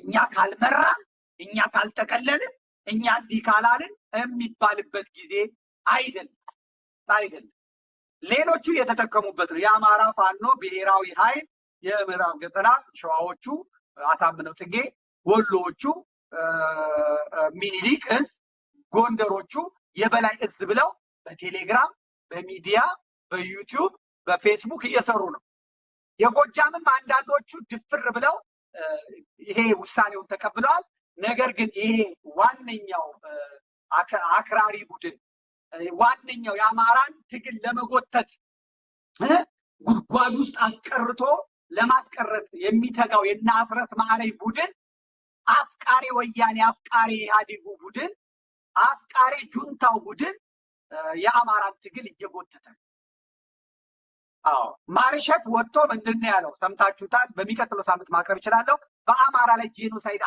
እኛ ካልመራን እኛ ካልተቀለልን እኛ እንዲህ ካላልን የሚባልበት ጊዜ አይደለም። ሌሎቹ የተጠቀሙበት ነው። የአማራ ፋኖ ብሔራዊ ኃይል የምዕራብ ገጠራ ሸዋዎቹ አሳምነው ጽጌ፣ ወሎዎቹ ሚኒሊክ እዝ፣ ጎንደሮቹ የበላይ እዝ ብለው በቴሌግራም በሚዲያ በዩቲዩብ በፌስቡክ እየሰሩ ነው። የጎጃምም አንዳንዶቹ ድፍር ብለው ይሄ ውሳኔውን ተቀብለዋል። ነገር ግን ይሄ ዋነኛው አክራሪ ቡድን ዋነኛው የአማራን ትግል ለመጎተት ጉድጓድ ውስጥ አስቀርቶ ለማስቀረት የሚተጋው የእነ አስረስ ማረ ቡድን አፍቃሪ ወያኔ፣ አፍቃሪ ኢህአዴጉ ቡድን፣ አፍቃሪ ጁንታው ቡድን የአማራን ትግል እየጎተተ ነው። ማርሸት ወጥቶ ምንድን ነው ያለው? ሰምታችሁታል። በሚቀጥለው ሳምንት ማቅረብ እችላለሁ። በአማራ ላይ ጄኖሳይድ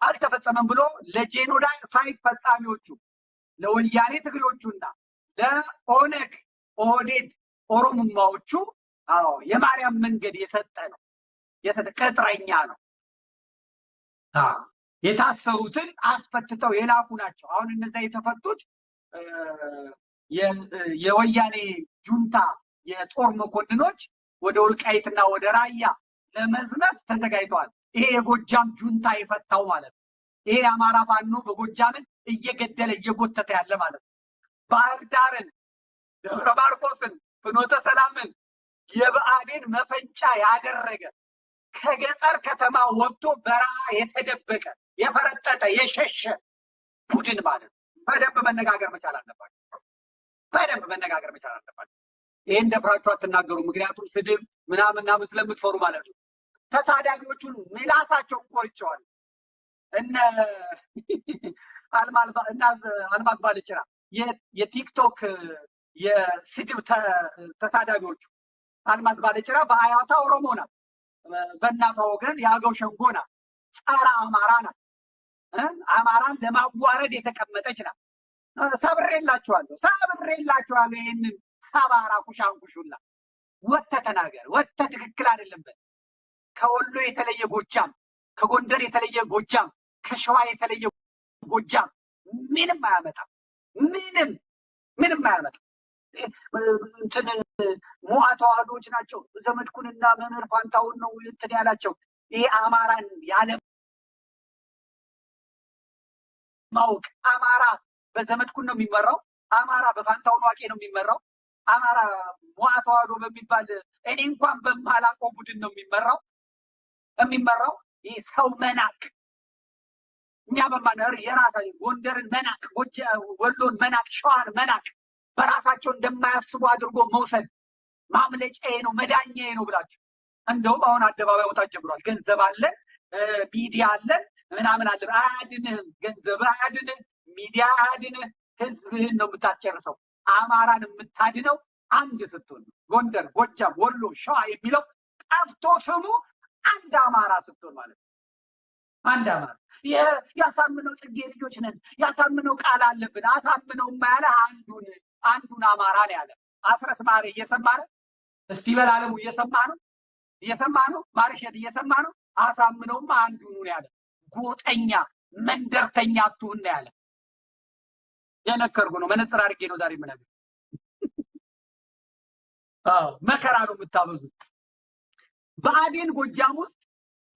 አልተፈጸመም ብሎ ለጄኖሳይድ ፈጻሚዎቹ ለወያኔ ትግሎቹና ለኦነግ ኦህዴድ ኦሮሞማዎቹ የማርያም መንገድ የሰጠ ቅጥረኛ ነው። የታሰሩትን አስፈትተው የላኩ ናቸው። አሁን እነዛ የተፈቱት የወያኔ ጁንታ የጦር መኮንኖች ወደ ወልቃይትና ወደ ራያ ለመዝመት ተዘጋጅተዋል። ይሄ የጎጃም ጁንታ የፈታው ማለት ነው። ይሄ የአማራ ፋኖ በጎጃምን እየገደለ እየጎተተ ያለ ማለት ነው። ባህር ዳርን፣ ደብረ ማርቆስን፣ ፍኖተ ሰላምን የብአዴን መፈንጫ ያደረገ ከገጠር ከተማ ወጥቶ በረሃ የተደበቀ የፈረጠጠ የሸሸ ቡድን ማለት ነው። በደንብ መነጋገር መቻል አለባቸው። ይህን ደፍራችሁ አትናገሩ። ምክንያቱም ስድብ ምናምን ስለምትፈሩ ማለት ነው። ተሳዳቢዎቹን ምላሳቸውን ቆርጨዋል። እነ አልማዝ ባለጭራ የቲክቶክ የስድብ ተሳዳቢዎቹ አልማዝ ባለጭራ በአያቷ ኦሮሞ ናት፣ በእናቷ ወገን የአገው ሸንጎ ናት፣ ጸረ አማራ ናት፣ አማራን ለማዋረድ የተቀመጠች ናት። ሰብሬላችኋለሁ። ይህንን ሰባራ ኩሻንኩሹላ ወጥተህ ተናገር። ወጥተህ ትክክል አይደለም በል። ከወሎ የተለየ ጎጃም፣ ከጎንደር የተለየ ጎጃም፣ ከሸዋ የተለየ ጎጃም ምንም አያመጣም። ምንም አያመጣም። እንትን ሞዓ ተዋህዶዎች ናቸው። ዘመድኩንና መምህር ፋንታውን ነው እንትን ያላቸው። ይሄ አማራን ያለ ማወቅ አማራ በዘመድኩን ነው የሚመራው። አማራ በፋንታውን ዋቄ ነው የሚመራው። አማራ ሞዓ ተዋህዶ በሚባል እኔ እንኳን በማላውቀው ቡድን ነው የሚመራው። ይህ ሰው መናቅ እኛ በማነር የራሳቸው ጎንደርን መናቅ፣ ወሎን መናቅ፣ ሸዋን መናቅ፣ በራሳቸው እንደማያስቡ አድርጎ መውሰድ ማምለጫዬ ነው መዳኛዬ ነው ብላችሁ እንደውም አሁን አደባባይ ወጣት ጀምሯል። ገንዘብ አለን፣ ሚዲያ አለን፣ ምናምን አለን። አያድንህም። ገንዘብ አያድንህ፣ ሚዲያ አያድንህ። ህዝብህን ነው የምታስጨርሰው። አማራን የምታድነው አንድ ስትሆን ነው። ጎንደር፣ ጎጃም፣ ወሎ፣ ሸዋ የሚለው ጠፍቶ ስሙ አንድ አማራ ስትሆን ማለት ነው። አንድ አማራ ያሳምነው ጽጌ ልጆች ነን፣ ያሳምነው ቃል አለብን። አሳምነው ማያለ አንዱን አማራ ነው ያለ። አስረስ ማረ እየሰማ ነው። እስቲ በላለሙ እየሰማ ነው። ማርሸት እየሰማ ነው። አሳምነውማ አንዱን ነው ያለ። ጎጠኛ መንደርተኛ አትሁን ነው ያለ። የነከርኩ ነው። መነጽር አድርጌ ነው ዛሬ የምነግርህ። መከራ ነው የምታበዙት። ብአዴን ጎጃም ውስጥ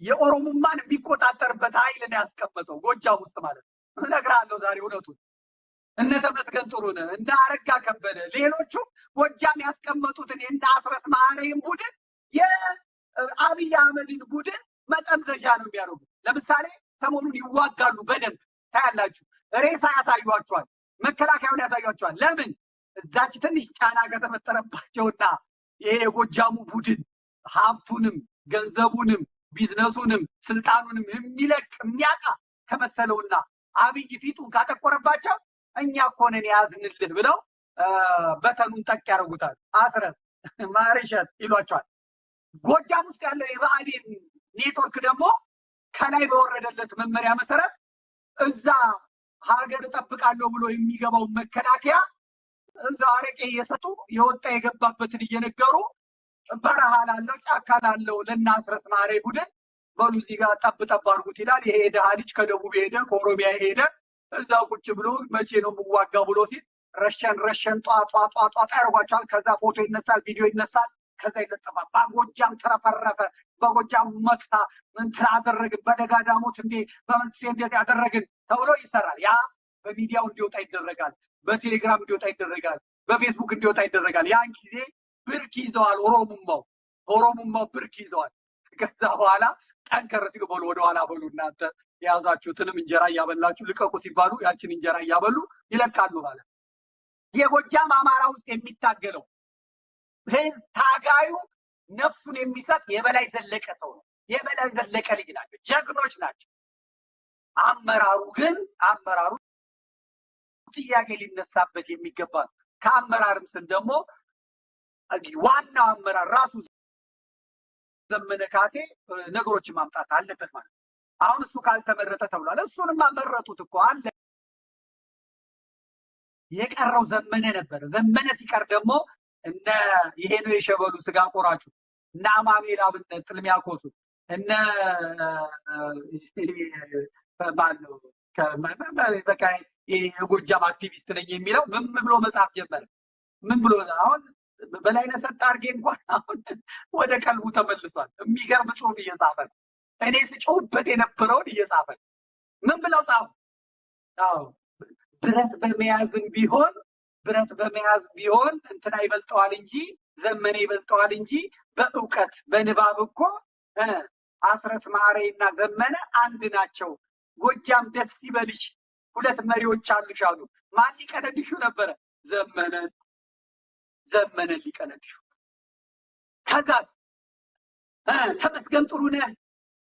የኦሮሞማን የሚቆጣጠርበት ኃይል ነው ያስቀመጠው። ጎጃም ውስጥ ማለት ነው። እነግርሃለሁ ዛሬ እውነቱን። እነ ተመስገን ጥሩነህ፣ እነ አረጋ ከበደ፣ ሌሎቹ ጎጃም ያስቀመጡትን የእነ አስረስ ማረይን ቡድን የአብይ አህመድን ቡድን መጠምዘዣ ነው የሚያደርጉት። ለምሳሌ ሰሞኑን ይዋጋሉ። በደንብ ታያላችሁ። ሬሳ ያሳዩዋቸዋል፣ መከላከያውን ያሳዩዋቸዋል። ለምን? እዛች ትንሽ ጫና ከተፈጠረባቸውና ይሄ የጎጃሙ ቡድን ሀብቱንም ገንዘቡንም ቢዝነሱንም ስልጣኑንም የሚለቅ የሚያጣ ከመሰለውና አብይ ፊቱን ካጠቆረባቸው እኛ እኮ ነን ያዝንልህ ብለው በተኑን ጠቅ ያደርጉታል። አስረስ ማርሸት ይሏቸዋል። ጎጃም ውስጥ ያለው የብአዴን ኔትወርክ ደግሞ ከላይ በወረደለት መመሪያ መሰረት እዛ ሀገር እጠብቃለሁ ብሎ የሚገባውን መከላከያ እዛ አረቄ እየሰጡ የወጣ የገባበትን እየነገሩ በረሃ ላለው ጫካ ላለው ለእነ አስረስ ማረ ቡድን በሉ እዚህ ጋር ጠብ ጠብ አድርጉት ይላል። ይሄ ድሃ ልጅ ከደቡብ ሄደ፣ ከኦሮሚያ ሄደ፣ እዛው ቁጭ ብሎ መቼ ነው የምዋጋው ብሎ ሲል ረሸን ጧ ያደርጓቸዋል። ከዛ ፎቶ ይነሳል፣ ቪዲዮ ይነሳል፣ ከዛ ይለጠፋል። በጎጃም ተረፈረፈ፣ በጎጃም መታ እንትን አደረግን፣ በደጋዳሞት እንዴ በመንትሴ እንደዚህ ያደረግን ተብሎ ይሰራል። ያ በሚዲያው እንዲወጣ ይደረጋል፣ በቴሌግራም እንዲወጣ ይደረጋል፣ በፌስቡክ እንዲወጣ ይደረጋል። ያን ጊዜ ብርክ ይዘዋል፣ ኦሮሙማው ብርክ ይዘዋል። ከዛ በኋላ ጠንከር ሲሉ በሉ ወደኋላ በሉ እናንተ የያዛችሁትንም እንጀራ እያበላችሁ ልቀቁ ሲባሉ ያችን እንጀራ እያበሉ ይለቃሉ ማለት። የጎጃም አማራ ውስጥ የሚታገለው ታጋዩ ነፍሱን የሚሰጥ የበላይ ዘለቀ ሰው ነው። የበላይ ዘለቀ ልጅ ናቸው፣ ጀግኖች ናቸው። አመራሩ ጥያቄ ሊነሳበት የሚገባ ነው። ከአመራርም ስን ደግሞ ዋናው አመራር ራሱ ዘመነ ካሴ ነገሮችን ማምጣት አለበት ማለት ነው። አሁን እሱ ካልተመረጠ ተብሏል። እሱንም አመረጡት እኮ አለ። የቀረው ዘመነ ነበር። ዘመነ ሲቀር ደግሞ እነ ይሄ ነው የሸበሉ ስጋ ቆራጩ እና አማኑኤል አብነት ጥልሚያኮሱ እነ ባለው በቃ የጎጃም አክቲቪስት ነኝ የሚለው ምን ብሎ መጽሐፍ ጀመረ? ምን ብሎ አሁን በላይነህ ሰጥ አድርጌ እንኳን አሁን ወደ ቀልቡ ተመልሷል። የሚገርም ጽሁፍ እየጻፈ ነው። እኔ ስጮህበት የነበረውን እየጻፈ ነው። ምን ብለው ጻፉ? አዎ ብረት በመያዝ ቢሆን እንትና ይበልጠዋል እንጂ ዘመነ ይበልጠዋል እንጂ በእውቀት በንባብ እኮ አስረስ ማሬና ዘመነ አንድ ናቸው። ጎጃም ደስ ይበልሽ፣ ሁለት መሪዎች አሉሽ አሉ። ማን ሊቀነድሹ ነበረ? ዘመነን ሊቀነድሹ። ከዛስ ተመስገን ጥሩነህ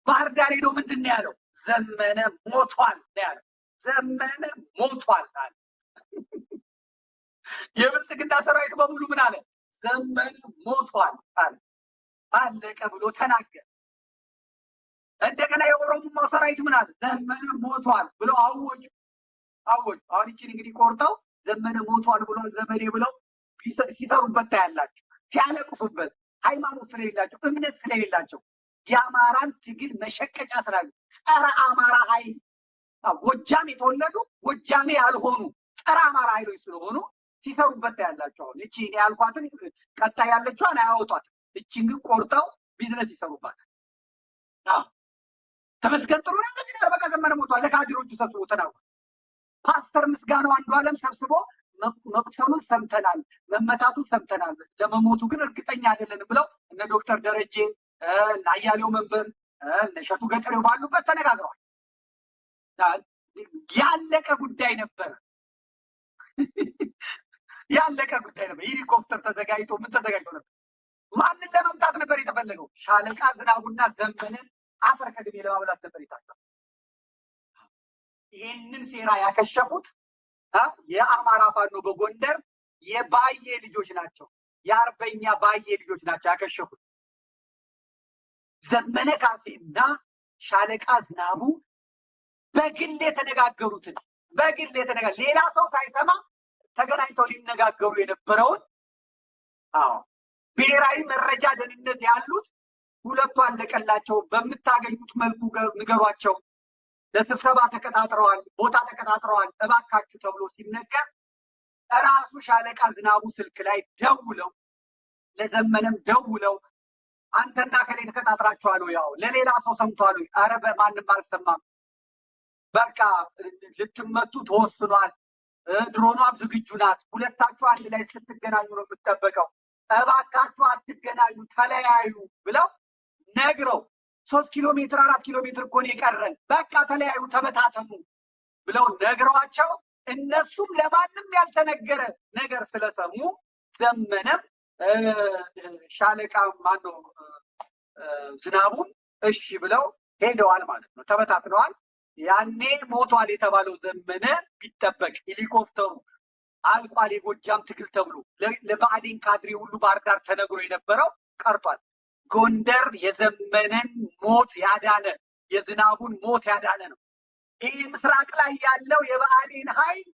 ባህር ዳር ሄዶ ምንድን ነው ያለው? ዘመነ ሞቷል ነው ያለው። ዘመነ ሞቷል አለ። የብልጽግና ሰራዊት በሙሉ ምን አለ? ዘመነ ሞቷል አለ። አለቀ ብሎ ተናገረ። እንደገና የኦሮሞማው ሰራዊት ምን አለ? ዘመነ ሞቷል ብሎ አወጁ። አሁን ይችን እንግዲህ ቆርጠው ዘመነ ሞቷል ብሏል ዘመኔ ብለው ሲሰሩበት ታያላችሁ። ሲያለቅሱበት፣ ሃይማኖት ስለሌላቸው፣ እምነት ስለሌላቸው፣ የአማራን ትግል መሸቀጫ ስላሉ ጸረ አማራ ኃይል ጎጃም የተወለዱ ጎጃሜ ያልሆኑ ጸረ አማራ ኃይሎች ስለሆኑ ሲሰሩበት ታያላችሁ። አሁን እቺ እኔ ያልኳትን ቀጣይ ያለችዋን አያወጧት። እቺን ግን ቆርጠው ቢዝነስ ይሰሩባታል። ተመስገን ጥሩነህ እንደዚህ ነው። በቃ ዘመነ ሞቷል ለካድሮቹ ሰብስቦ ተናግሯል። ፓስተር ምስጋናው አንዱዓለም ሰብስቦ መቁሰሉን ሰምተናል፣ መመታቱን ሰምተናል፣ ለመሞቱ ግን እርግጠኛ አይደለንም ብለው እነ ዶክተር ደረጀ እና አያሌው መንበር እነ እሸቱ ገጠሬው ባሉበት ተነጋግረዋል። ያለቀ ጉዳይ ነበር። ሄሊኮፕተር ተዘጋጅቶ ምን ተዘጋጅቶ ነበር? ማንን ለመምታት ነበር የተፈለገው? ሻለቃ ዝናቡና ዘመንን አፈር ከድሜ ለማብላት ነበር የታሰበው። ይህንን ሴራ ያከሸፉት የአማራ ፋኖ በጎንደር የባዬ ልጆች ናቸው። የአርበኛ ባዬ ልጆች ናቸው ያከሸፉት። ዘመነ ካሴና ሻለቃ ዝናቡ በግል የተነጋገሩትን ሌላ ሰው ሳይሰማ ተገናኝተው ሊነጋገሩ የነበረውን ብሔራዊ መረጃ ደህንነት ያሉት ሁለቱ አለቀላቸው። በምታገኙት መልኩ ንገሯቸው፣ ለስብሰባ ተቀጣጥረዋል፣ ቦታ ተቀጣጥረዋል እባካችሁ ተብሎ ሲነገር እራሱ ሻለቃ ዝናቡ ስልክ ላይ ደውለው ለዘመነም ደውለው አንተና ከሌ ተቀጣጥራችኋል ወይ? ያው ለሌላ ሰው ሰምቷል ወይ? ኧረ በማንም አልሰማም፣ በቃ ልትመቱ ተወስኗል፣ ድሮኗም ዝግጁ ናት፣ ሁለታችሁ አንድ ላይ ስትገናኙ ነው የምትጠበቀው፣ እባካችሁ አትገናኙ ተለያዩ ብለው ነግረው 3 ኪሎ ሜትር 4 ኪሎ ሜትር እኮ ነው የቀረን፣ በቃ ተለያዩ ተበታተኑ ብለው ነግረዋቸው እነሱም ለማንም ያልተነገረ ነገር ስለሰሙ ዘመነም ሻለቃ ማነው ዝናቡም እሺ ብለው ሄደዋል ማለት ነው። ተበታትነዋል። ያኔ ሞቷል የተባለው ዘመነ ቢጠበቅ ሄሊኮፕተሩ አልቋል የጎጃም ትግል ተብሎ ለብአዴን ካድሬ ሁሉ ባህር ዳር ተነግሮ የነበረው ቀርቷል። ጎንደር የዘመነን ሞት ያዳነ የዝናቡን ሞት ያዳነ ነው። ይህ ምስራቅ ላይ ያለው የብአዴን ኃይል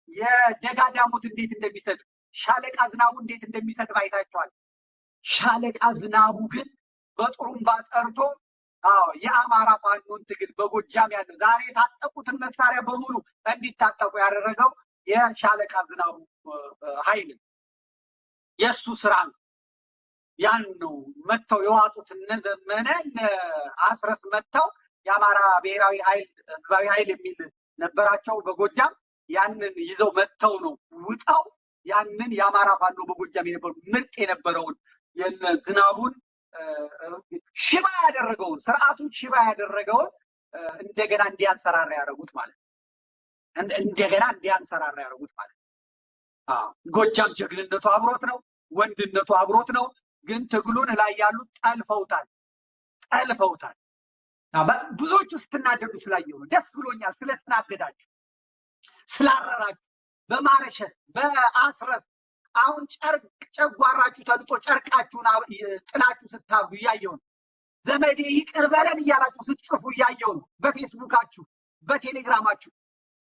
የደጋዳሞት እንዴት እንደሚሰጥ ሻለቃ ዝናቡ እንዴት እንደሚሰጥ አይታችኋል። ሻለቃ ዝናቡ ግን በጥሩምባ ጠርቶ የአማራ ፋኖን ትግል በጎጃም ያለው ዛሬ የታጠቁትን መሳሪያ በሙሉ እንዲታጠቁ ያደረገው የሻለቃ ዝናቡ ኃይል የእሱ ስራ ነው። ያን ነው መጥተው የዋጡት እነ ዘመነ እነ አስረስ መጥተው የአማራ ብሔራዊ ኃይል ህዝባዊ ኃይል የሚል ነበራቸው በጎጃም። ያንን ይዘው መጥተው ነው ውጣው ያንን የአማራ ፋኖ በጎጃም የነበሩ ምርጥ የነበረውን የነ ዝናቡን ሽባ ያደረገውን ስርዓቱን ሽባ ያደረገውን እንደገና እንዲያንሰራራ ያደረጉት ማለት እንደገና እንዲያንሰራራ ያደረጉት ማለት ጎጃም ጀግንነቱ አብሮት ነው፣ ወንድነቱ አብሮት ነው። ግን ትግሉን ላይ ያሉት ጠልፈውታል። ብዙዎቹ ስትናደዱ ስላየሁ ነው። ደስ ብሎኛል ስለተናደዳችሁ፣ ስላረራችሁ በማረሸት በአስረስ አሁን ጨጓራችሁ ተልጦ ጨርቃችሁን ጥላችሁ ስታብዱ እያየሁ ነው። ዘመዴ ይቅር በለን እያላችሁ ስትጽፉ እያየሁ ነው። በፌስቡካችሁ በቴሌግራማችሁ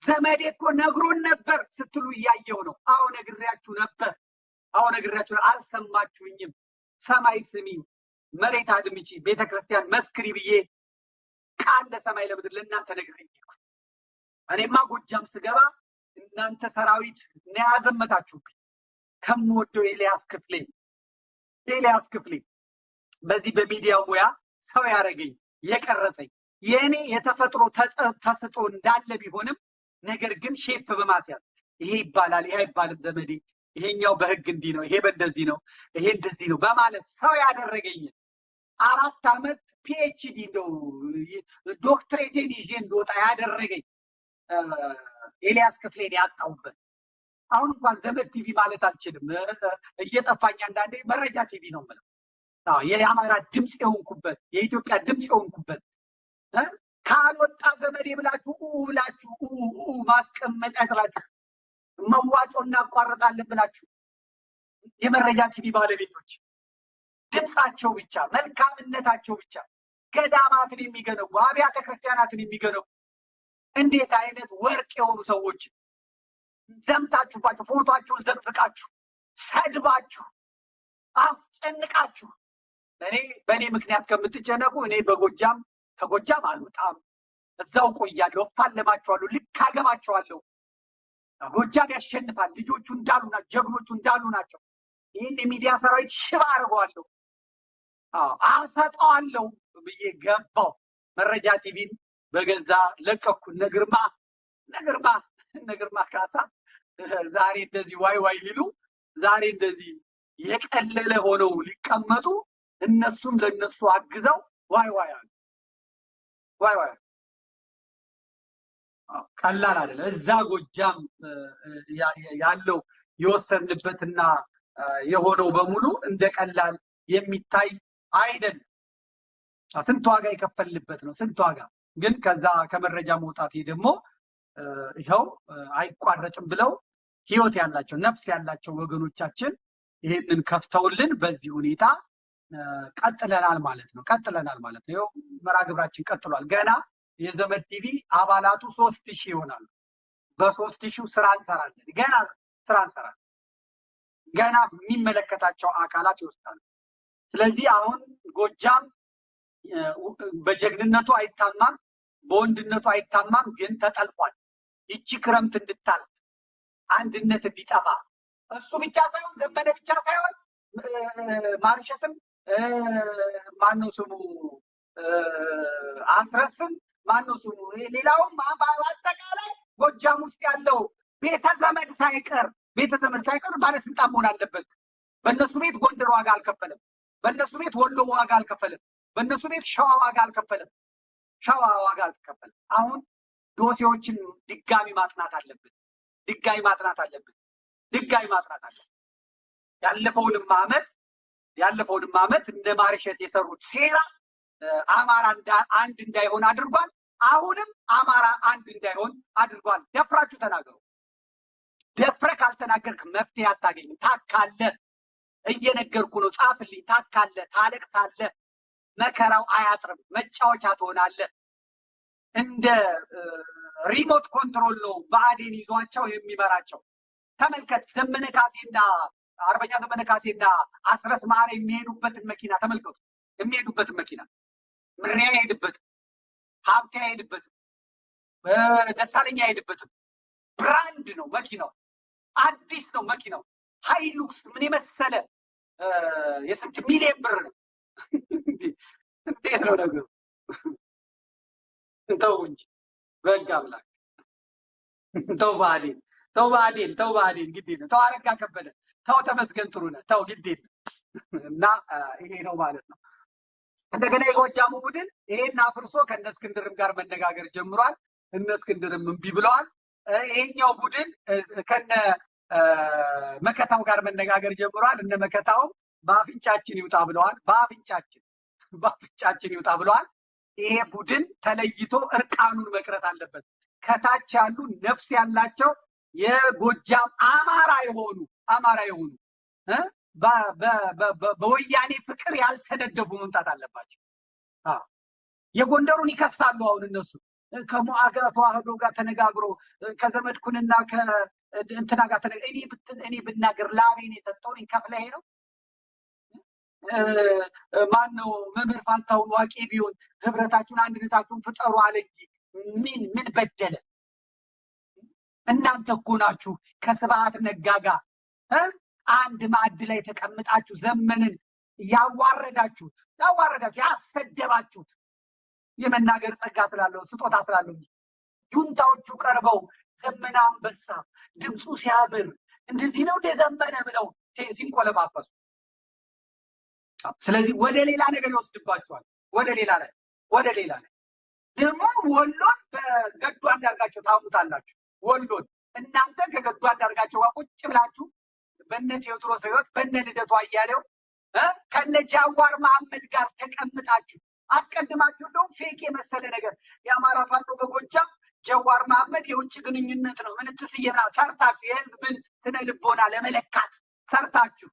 ዘመዴ እኮ ነግሮን ነበር ስትሉ እያየሁ ነው። አዎ ነግሬያችሁ ነበር። አልሰማችሁኝም። ሰማይ ስሚ፣ መሬት አድምጪ፣ ቤተክርስቲያን መስክሪ ብዬ ቃል ለሰማይ ለምድር ለእናንተ ነግሬኝ እኔማ ጎጃም ስገባ እናንተ ሰራዊት ነው ያዘመታችሁብኝ። ከምወደው ኤልያስ ክፍሌ በዚህ በሚዲያው ሙያ ሰው ያደረገኝ የቀረጸኝ የእኔ የተፈጥሮ ተሰጥቶ እንዳለ ቢሆንም ነገር ግን ሼፕ በማስያዝ ይሄ ይባላል ይሄ አይባልም ዘመዴ፣ ይሄኛው በህግ እንዲህ ነው፣ ይሄ በእንደዚህ ነው፣ ይሄ እንደዚህ ነው በማለት ሰው ያደረገኝ 4 ዓመት ፒኤችዲ እንደው ዶክትሬቴን ይዤ እንደወጣ ያደረገኝ ኤልያስ ክፍሌን ያጣሁበት። አሁን እንኳን ዘመድ ቲቪ ማለት አልችልም፣ እየጠፋኝ አንዳንዴ መረጃ ቲቪ ነው የምለው። የአማራ ድምፅ የሆንኩበት የኢትዮጵያ ድምፅ የሆንኩበት ካልወጣ ዘመዴ ብላችሁ ማስቀመጫ ጥላችሁ መዋጮ እናቋርጣለን ብላችሁ የመረጃ ቲቪ ባለቤቶች ድምፃቸው ብቻ መልካምነታቸው ብቻ ገዳማትን የሚገነቡ አብያተ ክርስቲያናትን የሚገነቡ እንዴት አይነት ወርቅ የሆኑ ሰዎች ዘምታችሁባቸው ፎቶአቸውን ዘቅዝቃችሁ ሰድባችሁ አስጨንቃችሁ በእኔ ምክንያት ከምትጨነቁ እኔ ከጎጃም አልወጣም፣ እዛው ቆያለሁ፣ እፋለማቸዋለሁ፣ ልክ አገባቸዋለሁ። ጎጃም ያሸንፋል። ልጆቹ እንዳሉ ናቸው፣ ጀግኖቹ እንዳሉ ናቸው። ይህን የሚዲያ ሰራዊት ሽባ አድርገዋለሁ፣ አሰጠዋለሁ ብዬ ገባው። መረጃ ቲቪን በገዛ ለቀኩ። ነግርማ ካሳ ዛሬ እንደዚህ ዋይ ሊሉ ዛሬ እንደዚህ የቀለለ ሆነው ሊቀመጡ እነሱም ለነሱ አግዘው ዋይ አሉ። ቀላል አይደለም። እዛ ጎጃም ያለው የወሰንበትና የሆነው በሙሉ እንደ ቀላል የሚታይ አይደለም። ስንት ዋጋ የከፈልበት ነው፣ ስንት ዋጋ ግን ከዛ ከመረጃ መውጣት ደግሞ ይኸው አይቋረጥም ብለው ህይወት ያላቸው ነፍስ ያላቸው ወገኖቻችን ይህንን ከፍተውልን በዚህ ሁኔታ ቀጥለናል ማለት ነው። ይኸው መርሃ ግብራችን ቀጥሏል። ገና የዘመድ ቲቪ አባላቱ 3000 ይሆናሉ። በ3000 ስራ እንሰራለን። ገና የሚመለከታቸው አካላት ይወስዳሉ። ስለዚህ አሁን ጎጃም በጀግንነቱ አይታማም፣ በወንድነቱ አይታማም፣ ግን ተጠልፏል። ይቺ ክረምት እንድታልፍ አንድነት እንዲጠፋ እሱ ብቻ ሳይሆን ዘመነ ብቻ ሳይሆን ማርሸትም ማነው ስሙ አስረስም ማነው ስሙ ሌላውም በአጠቃላይ ጎጃም ውስጥ ያለው ቤተዘመድ ሳይቀር ባለስልጣን መሆን አለበት። በእነሱ ቤት ጎንደር ዋጋ አልከፈለም፣ በእነሱ ቤት ወሎ ዋጋ አልከፈለም፣ በእነሱ ቤት ሸዋ ዋጋ አልከፈለም። አሁን ዶሴዎችን ድጋሚ ማጥናት አለብን። ያለፈውንም ዓመት እንደ ማርሸት የሰሩት ሴራ አማራ አንድ እንዳይሆን አድርጓል። አሁንም አማራ አንድ እንዳይሆን አድርጓል። ደፍራችሁ ተናገሩ። ደፍረህ ካልተናገርክ መፍትሄ አታገኝም። ታካለህ፣ እየነገርኩ ነው። ጻፍልኝ። ታካለህ፣ ታለቅሳለህ። መከራው አያጥርም። መጫወቻ ትሆናለህ። እንደ ሪሞት ኮንትሮል ነው ብአዴን ይዟቸው የሚመራቸው። ተመልከት፣ ዘመነ ካሴና አርበኛ ዘመነ ካሴና አስረስ ማረ የሚሄዱበትን መኪና ተመልከቱ። የሚሄዱበትን መኪና ምሬ አይሄድበትም፣ ሀብቴ አይሄድበትም፣ ደሳለኛ አይሄድበትም። ብራንድ ነው መኪናው፣ አዲስ ነው መኪናው። ሃይሉክስ ምን የመሰለ የስንት ሚሊዮን ብር ነው። እንዴት ነው ነገሩ? ተው እንጂ በጋ አምላክ። ተው ብአዴን፣ ተው ብአዴን፣ ተው ብአዴን ግዴ ነው። ተው አረጋ ከበደ፣ ተው ተመስገን ጥሩነህ፣ ተው ግዴ ነው። እና ይሄ ነው ማለት ነው። እንደገና የጎጃሙ ቡድን ይሄን አፍርሶ ከእነ እስክንድርም ጋር መነጋገር ጀምሯል። እነ እስክንድርም እምቢ ብለዋል። ይሄኛው ቡድን ከነ መከታው ጋር መነጋገር ጀምሯል። እነ መከታውም በአፍንጫችን ይውጣ ብለዋል። በአፍንጫችን ይውጣ ብለዋል። ይሄ ቡድን ተለይቶ እርቃኑን መቅረት አለበት። ከታች ያሉ ነፍስ ያላቸው የጎጃም አማራ የሆኑ በወያኔ ፍቅር ያልተነደፉ መምጣት አለባቸው። የጎንደሩን ይከሳሉ። አሁን እነሱ ከሞአጋ ተዋህዶ ጋር ተነጋግሮ ከዘመድኩንና ከእንትና ጋር እኔ ብናገር ላቤን የሰጠውን ከፍለህ ነው። ማን ነው መምህር ፋንታሁን ዋቄ ቢሆን ህብረታችሁን አንድነታችሁን ፍጠሩ አለ እንጂ ምን በደለ? እናንተ እኮ ናችሁ ከስብሐት ነጋ ጋር አንድ ማዕድ ላይ ተቀምጣችሁ ዘመንን ያዋረዳችሁት፣ ያሰደባችሁት። የመናገር ጸጋ ስላለው ስጦታ ስላለው ጁንታዎቹ ቀርበው ዘመነ አንበሳ ድምፁ ሲያብር እንደዚህ ነው እንደዘመነ ብለው ሲንቆለባበሱ፣ ስለዚህ ወደ ሌላ ነገር ይወስድባችኋል። ወደ ሌላ ላይ ደግሞ ወሎን በገዱ አንዳርጋቸው ታሙታላችሁ። ወሎን እናንተ ከገዱ አንዳርጋቸው ጋር ቁጭ ብላችሁ በእነ ቴዎድሮስ ሕይወት በእነ ልደቱ አያሌው ከነ ጃዋር መሐመድ ጋር ተቀምጣችሁ አስቀድማችሁ እንደውም ፌክ የመሰለ ነገር የአማራ ፋኖ በጎጃም ጃዋር መሐመድ የውጭ ግንኙነት ነው ምንትስየና ሰርታችሁ የህዝብን ስነ ልቦና ለመለካት ሰርታችሁ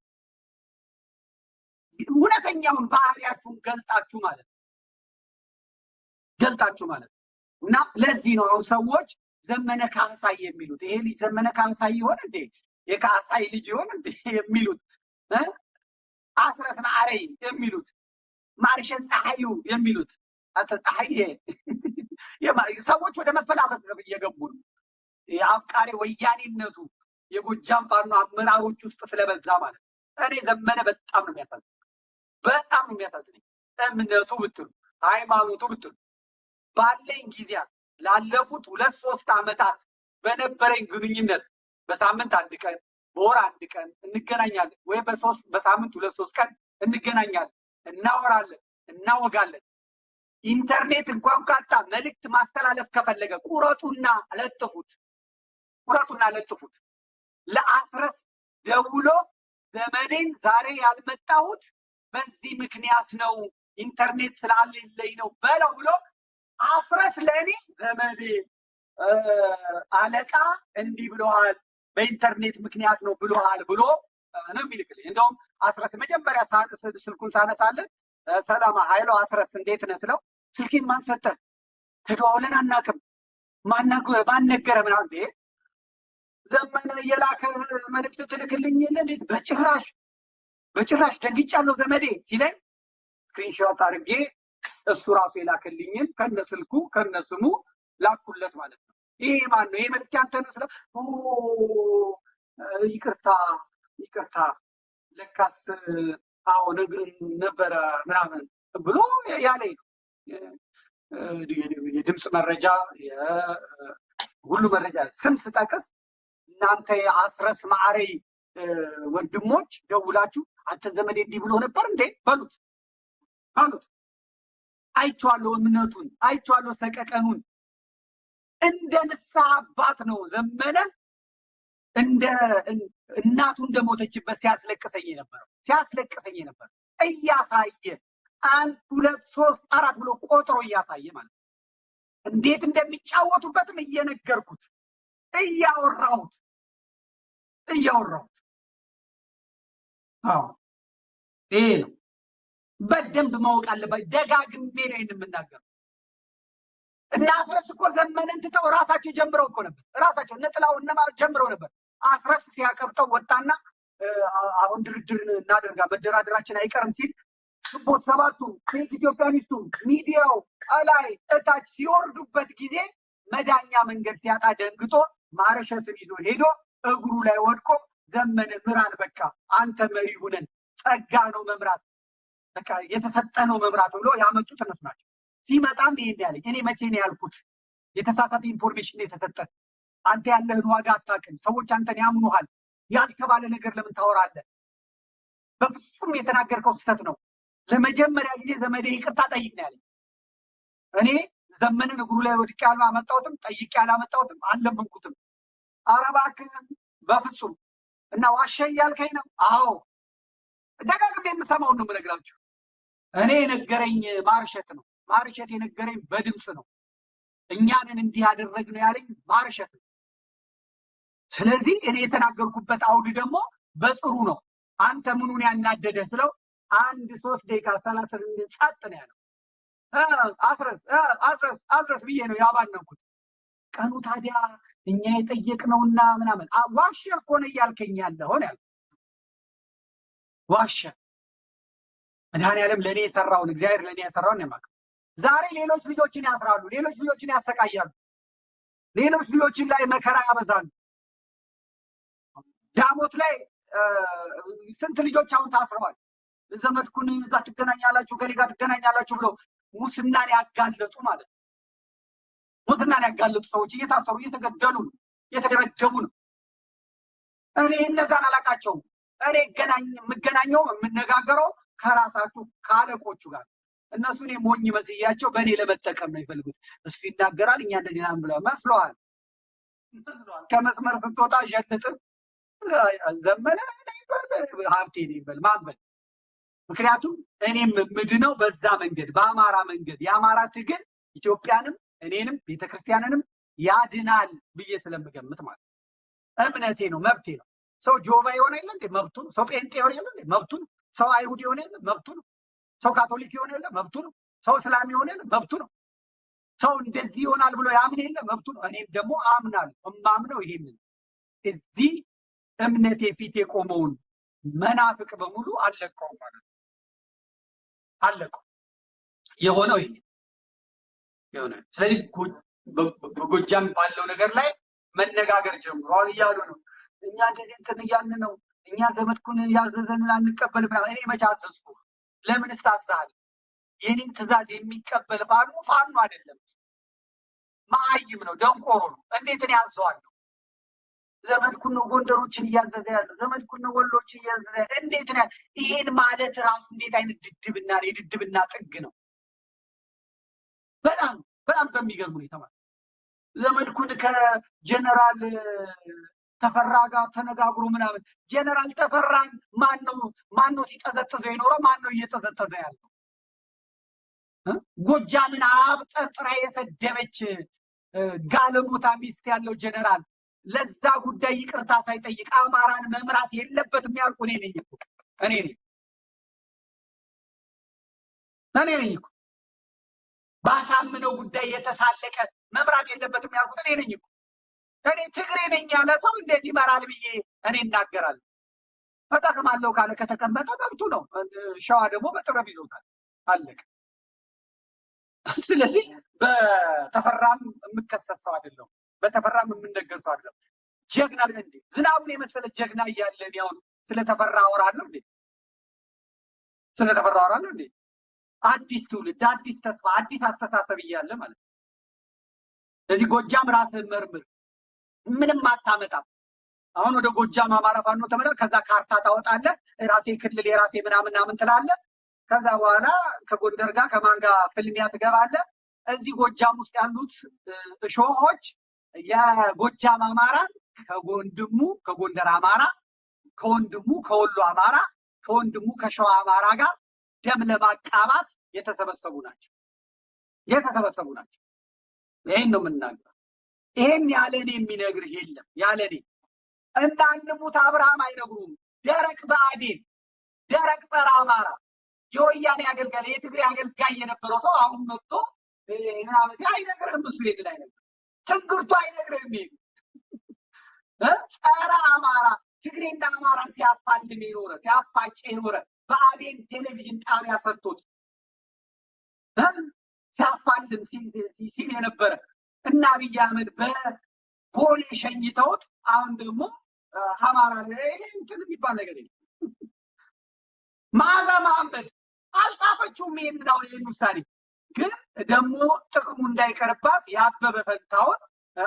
እውነተኛውን ባህሪያችሁን ገልጣችሁ ማለት እና ለዚህ ነው አሁን ሰዎች ዘመነ ካህሳይ የሚሉት። ይሄ ልጅ ዘመነ ካህሳይ ይሆን እንዴ? የካህሳይ ልጅ ይሆን እንዴ የሚሉት? አስረስ ማዕረይ የሚሉት፣ ማርሸን ፀሐዩ የሚሉት። አንተ ፀሐዬ ሰዎች ወደ መፈላፈስ እየገቡ ነው። የአፍቃሪ ወያኔነቱ የጎጃም ፋኖ አመራሮች ውስጥ ስለበዛ ማለት ነው። እኔ ዘመነ በጣም ነው የሚያሳዝነኝ። እምነቱ ብትሉ ሃይማኖቱ ብትሉ ባለኝ ጊዜያት ላለፉት 2-3 ዓመታት በነበረኝ ግንኙነት በሳምንት 1 ቀን በወር 1 ቀን እንገናኛለን፣ ወይ በሳምንት 2-3 ቀን እንገናኛለን፣ እናወራለን፣ እናወጋለን። ኢንተርኔት እንኳን ካጣ መልእክት ማስተላለፍ ከፈለገ ቁረጡና ለጥፉት። ለአስረስ ደውሎ ዘመዴን ዛሬ ያልመጣሁት በዚህ ምክንያት ነው ኢንተርኔት ስላለኝ ነው በለው ብሎ አስረስ ለእኔ ዘመዴ አለቃ እንዲህ ብለዋል በኢንተርኔት ምክንያት ነው ብለዋል ብሎ ነው የሚልክልኝ። እንደውም አስረስ መጀመሪያ ስልኩን ሳነሳለን ሰላም ኃይሎ አስረስ እንዴት ነህ ስለው ስልኬን ማን ሰጠህ? ተደዋውለን አናውቅም፣ ማን ነገረ ምናምን። እንዴ ዘመነ የላከ መልእክት ትልክልኝ የለ እንዴት? በጭራሽ ደንግጫለሁ ዘመዴ ሲለኝ ስክሪንሾት አድርጌ እሱ ራሱ የላከልኝን ከነ ስልኩ ከነ ስሙ ላኩለት ማለት ነው። ይሄ ማን ነው? ይሄ መልእክት ያንተ ነው ስለው ይቅርታ ለካስ አሁን ነበረ ምናምን ብሎ ያለኝ ነው። የድምፅ መረጃ ሁሉ መረጃ ስም ስጠቅስ እናንተ የአስረስ ማዕረይ ወንድሞች ደውላችሁ አንተ ዘመዴ እንዲህ ብሎ ነበር እንዴ በሉት። አይቼዋለሁ፣ እምነቱን አይቼዋለሁ፣ ሰቀቀኑን። እንደ ንስሐ አባት ነው ዘመነ እንደ እናቱ እንደሞተችበት ሲያስለቅሰኝ ነበር እያሳየ 1 2 3 4 ብሎ ቆጥሮ እያሳየ ማለት ነው። እንዴት እንደሚጫወቱበትም እየነገርኩት እያወራሁት ይሄ ነው በደንብ ማወቅ አለበት። ደጋግሜ ነው የምናገረው። እና አስረስ እኮ ዘመነን ትተው ራሳቸው ጀምረው እኮ ነበር። ራሳቸው ነጥላው እነማ ጀምረው ነበር። አስረስ ሲያቀብጠው ወጣና አሁን ድርድር እናደርጋ መደራደራችን አይቀርም ሲል ግንቦት ሰባቱ ቤት ኢትዮጵያኒስቱ ሚዲያው ላይ እታች ሲወርዱበት ጊዜ መዳኛ መንገድ ሲያጣ ደንግጦ ማረሸትን ይዞ ሄዶ እግሩ ላይ ወድቆ ዘመነ ምራን፣ በቃ አንተ መሪ ሁነን፣ ጸጋ ነው መምራት፣ በቃ የተሰጠ ነው መምራት ብሎ ያመጡት እነሱ ናቸው። ሲመጣም ይሄን ያለኝ እኔ መቼ ነው ያልኩት? የተሳሳተ ኢንፎርሜሽን የተሰጠ አንተ ያለህን ዋጋ አታውቅም፣ ሰዎች አንተን ያምኑሃል፣ ያልተባለ ነገር ለምን ታወራለህ? በፍጹም የተናገርከው ስህተት ነው። ለመጀመሪያ ጊዜ ዘመዴ ይቅርታ ጠይቅ ነው ያለኝ። እኔ ዘመንን እግሩ ላይ ወድቄ አላመጣሁትም፣ ጠይቄ አላመጣሁትም፣ አልለመንኩትም። ኧረ እባክህ በፍጹም እና ዋሸ እያልከኝ ነው? አዎ ደጋግሜ የምሰማውን ነው የምነግራችሁ። እኔ የነገረኝ ማርሸት ነው። ማርሸት የነገረኝ በድምፅ ነው። እኛንን እንዲህ ያደረግነው ያለኝ ማርሸት ነው። ስለዚህ እኔ የተናገርኩበት አውድ ደግሞ በጥሩ ነው። አንተ ምኑን ያናደደ ስለው 1-3 ደቂቃ 30 ጸጥ ነው ያለው። አስረስ ብዬ ነው ያባነንኩት። ቀኑ ታዲያ እኛ የጠየቅነውና ምናምን ዋሸ እኮ ነው እያልከኝ ያለኸው ነው ያልኩት። ዋሸ። መድኃኒዓለም ለእኔ የሰራውን እግዚአብሔር ለእኔ የሰራውን ያማክ። ዛሬ ሌሎች ልጆችን ያስራሉ፣ ሌሎች ልጆችን ያሰቃያሉ፣ ሌሎች ልጆችን ላይ መከራ ያበዛሉ። ዳሞት ላይ ስንት ልጆች አሁን ታስረዋል። ዘመድኩን ጋር ትገናኛላችሁ ከኔ ጋር ትገናኛላችሁ ብሎ ሙስናን ያጋለጡ ማለት ነው። ሙስናን ያጋለጡ ሰዎች እየታሰሩ እየተገደሉ ነው፣ እየተደበደቡ ነው። እኔ እነዛን አላቃቸውም። እኔ የምገናኘው የምነጋገረው ከራሳችሁ ከአለቆቹ ጋር። እነሱ እኔ ሞኝ መስያቸው በእኔ ለመጠቀም ነው የሚፈልጉት። እሱ ይናገራል እኛ እንደዚህ ናም ብለው መስለዋል። ከመስመር ስትወጣ ዠልጥም ዘመነ ሀብቴ ነው ይበል ማንበል። ምክንያቱም እኔም ምድነው በዛ መንገድ በአማራ መንገድ የአማራ ትግል ኢትዮጵያንም እኔንም ቤተክርስቲያንንም ያድናል ብዬ ስለምገምት ማለት እምነቴ ነው፣ መብቴ ነው። ሰው ጆቫ የሆነ የለ እንዴ መብቱ ነው። ሰው ጴንጤ የሆነ የለ እንዴ መብቱ ነው። ሰው አይሁድ የሆነ የለ መብቱ ነው። ሰው ካቶሊክ የሆነ የለ መብቱ ነው። ሰው እስላም የሆነ የለ መብቱ ነው። ሰው እንደዚህ ይሆናል ብሎ ያምን የለ መብቱ ነው። እኔም ደግሞ አምናለሁ። እማምነው ይሄንን እዚህ እምነቴ ፊት የቆመውን መናፍቅ በሙሉ አለቀው ማለት ነው። አለቀው የሆነው ይሄ የሆነ። ስለዚህ በጎጃም ባለው ነገር ላይ መነጋገር ጀምሯል እያሉ ነው። እኛ እንደዚህ እንትን እያልን ነው። እኛ ዘመድኩን ያዘዘንን አንቀበልም። እኔ መቼ አዘዝኩ? ለምን እሳሳለሁ? የኔን ትእዛዝ የሚቀበል ፋኖ አይደለም፣ መሀይም ነው፣ ደንቆሮ ነው። እንዴት እኔ አዘዋለሁ? ዘመድኩን ነው ጎንደሮችን እያዘዘ ያለው፣ ዘመድኩን ነው ወሎችን እያዘዘ ያለው። እንዴት ነው ይሄን ማለት ራሱ? እንዴት አይነት ድድብና ነው! የድድብና ጥግ ነው። በጣም በጣም በሚገርም ሁኔታ ማለት ዘመድኩን ከጀነራል ተፈራ ጋር ተነጋግሮ ምናምን። ጀነራል ተፈራን ማን ነው ሲጠዘጥዘው የኖረው? ማን ነው እየጠዘጠዘ ያለው? ጎጃምን አብጠርጥራ የሰደበች ጋለሞታ ሚስት ያለው ጀነራል ለዛ ጉዳይ ይቅርታ ሳይጠይቅ አማራን መምራት የለበትም ያልኩ እኔ ነኝ እኮ እኔ ነኝ እኮ። ባሳምነው ጉዳይ የተሳለቀ መምራት የለበትም ያልኩት እኔ ነኝ እኮ። እኔ ትግሬ ነኝ ያለ ሰው እንዴት ይመራል ብዬ እኔ እናገራለሁ። እጠቅማለሁ ካለ ከተቀመጠ መብቱ ነው። ሸዋ ደግሞ በጥበብ ይዞታል። አለቀ። ስለዚህ በተፈራም የምከሰስ ሰው አይደለሁም። በተፈራም የምንነገር ሰው አይደለም። ጀግና እንዴ! ዝናቡን የመሰለ ጀግና እያለን ያው ስለተፈራ አወራለሁ እንዴ? ስለተፈራ አወራለሁ እንዴ? አዲስ ትውልድ፣ አዲስ ተስፋ፣ አዲስ አስተሳሰብ እያለ ማለት ነው። ስለዚህ ጎጃም ራስህን መርምር። ምንም አታመጣም። አሁን ወደ ጎጃም አማራ ፋኖ ተመለስ። ከዛ ካርታ ታወጣለህ። የራሴ ክልል የራሴ ምናምን ትላለህ። ከዛ በኋላ ከጎንደር ጋር ከማን ጋር ፍልሚያ ትገባለህ። እዚህ ጎጃም ውስጥ ያሉት እሾሆች የጎጃም አማራን ከወንድሙ ከጎንደር አማራ፣ ከወንድሙ ከወሎ አማራ፣ ከወንድሙ ከሸዋ አማራ ጋር ደም ለማቃባት የተሰበሰቡ ናቸው። ይሄን ነው የምናገረው። ይሄን ያለኔ የሚነግርህ የለም። ያለኔ እንዳንሙት አብርሃም አይነግሩም። ደረቅ ብአዴን፣ ደረቅ ጸረ አማራ፣ የወያኔ አገልጋይ የትግሬ አገልጋይ የነበረው ሰው አሁን መጥቶ ምናምን አይነግርህም። እሱ ይሄን አይነግርህም። ትንግርቱ አይነግርህም። ይሄ ጸረ አማራ ትግሬና አማራን ሲያፋልም የኖረ ሲያፋጭ የኖረ በአዴን ቴሌቪዥን ጣቢያ ሰጥቶት ሲያፋልም ሲል የነበረ እና አብይ አህመድ በቦሌ ሸኝተውት አሁን ደግሞ አማራ ላይ እንትን የሚባል ነገር የለም። መዓዛ መሐመድ አልጻፈችውም ይህን ውሳኔ፣ ግን ደግሞ ጥቅሙ እንዳይቀርባት የአበበ ፈንታውን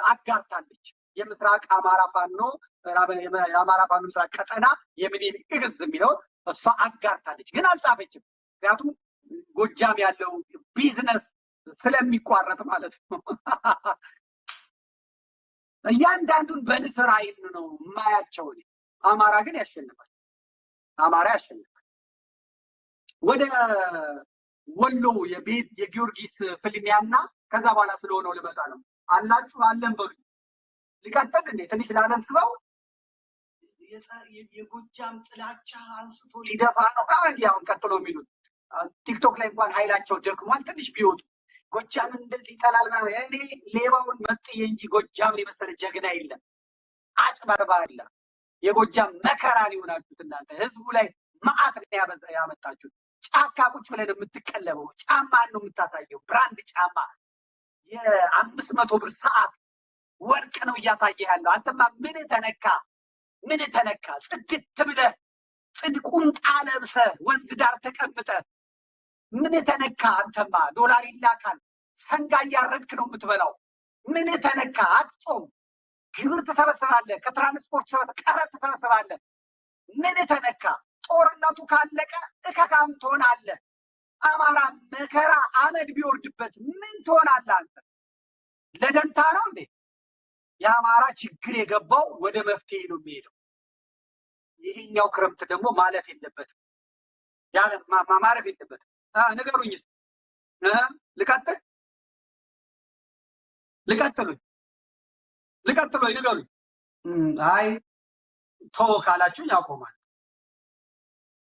አጋርታለች። የምስራቅ አማራ ፋኖ የአማራ ፋኖ ምስራቅ ቀጠና የሚኒሊክ እዝ የሚለው እሷ አጋርታለች፣ ግን አልጻፈችም። ምክንያቱም ጎጃም ያለው ቢዝነስ ስለሚቋረጥ ማለት ነው። እያንዳንዱን በንስር አይን ነው የማያቸው። አማራ ግን ያሸንፋል። አማራ ያሸንፋል። ወደ ወሎ የጊዮርጊስ ፍልሚያና ከዛ በኋላ ስለሆነው ልመጣ ነው። አላችሁ አለን በሉ። ሊቀጥል እንዴ ትንሽ ላነስበው። የጎጃም ጥላቻ አንስቶ ሊደፋ ነው አሁን ቀጥሎ የሚሉት ቲክቶክ ላይ እንኳን ኃይላቸው ደክሟል። ትንሽ ቢወጡ ጎጃም እንደዚህ ይጠላል። እኔ ሌባውን መጥዬ እንጂ ጎጃም የመሰለ ጀግና የለም። አጭበርባሪ የጎጃም መከራ ሊሆናችሁት እናንተ ህዝቡ ላይ መዓት ያመጣችሁት። ጫካ ቁጭ ብለን የምትቀለበው ጫማን ነው የምታሳየው። ብራንድ ጫማ የ500 ብር ሰዓት ወርቅ ነው እያሳየ ያለው። አንተማ ምን ተነካ? ምን ተነካ? ጽድት ብለህ ቁምጣ ለብሰህ ወንዝ ዳር ተቀምጠህ ምን ተነካ? አንተማ ዶላር ይላካል፣ ሰንጋ እያረድክ ነው የምትበላው። ምን ተነካ? አትጾም፣ ግብር ትሰበስባለህ፣ ከትራንስፖርት ቀረጥ ትሰበስባለህ። ምን ተነካ? ጦርነቱ ካለቀ እከካም ትሆናለህ። አማራ መከራ አመድ ቢወርድበት ምን ትሆናለህ አንተ? ለደንታ ነው እንዴ? የአማራ ችግር የገባው ወደ መፍትሄ ነው የሚሄደው። ይሄኛው ክረምት ደግሞ ማለፍ የለበትም፣ ያለ ማረፍ የለበትም። ንገሩኝ እስኪ ልቀጥሉኝ ንገሩኝ። አይ ተው ካላችሁኝ ያቆማል።